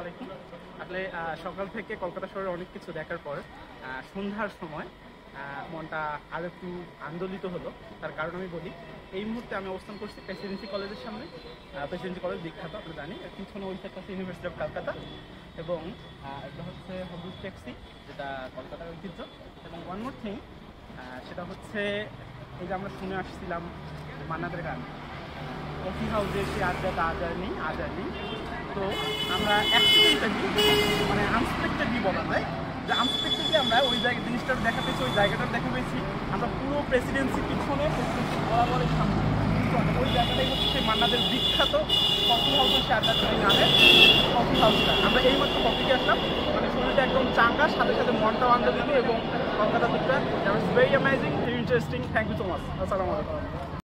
আলাইকুম। আসলে সকাল থেকে কলকাতা শহরে অনেক কিছু দেখার পর সন্ধ্যার সময় মনটা আরও একটু আন্দোলিত হলো। তার কারণ আমি বলি, এই মুহূর্তে আমি অবস্থান করছি প্রেসিডেন্সি কলেজের সামনে। প্রেসিডেন্সি কলেজ বিখ্যাত, আপনি জানি। পিছনে ওই সাইডটা আছে ইউনিভার্সিটি অফ কলকাতা, এবং এটা হচ্ছে হবুজ ট্যাক্সি, যেটা কলকাতার ঐতিহ্য। এবং ওয়ান মোর থিং, সেটা হচ্ছে এই যে আমরা শুনে আসছিলাম মান্নাদের গান, কফি হাউসে সে আড্ডাটা আজ আর নেই। তো আমরা অ্যাক্সিডেন্টালি, মানে আনএক্সপেক্টেডলি বলা যায়, যে আনএক্সপেক্টেডলি আমরা ওই জায়গা জিনিসটা দেখা পেয়েছি, ওই জায়গাটার দেখা পেয়েছি। আমরা পুরো প্রেসিডেন্সি পিছনে, প্রেসিডেন্সি বরাবরের সামনে ওই জায়গাটাই হচ্ছে সেই মান্নাদের বিখ্যাত কফি হাউসে সে আড্ডা নামের কফি হাউসটা। আমরা এইমাত্র কফিতে আসলাম, মানে শরীরটা একদম চাঙ্গা, সাথে সাথে মনটাও আন্দোলিত, এবং কলকাতা দিকটা very amazing, very interesting. Thank you so much. আসসালামু আলাইকুম।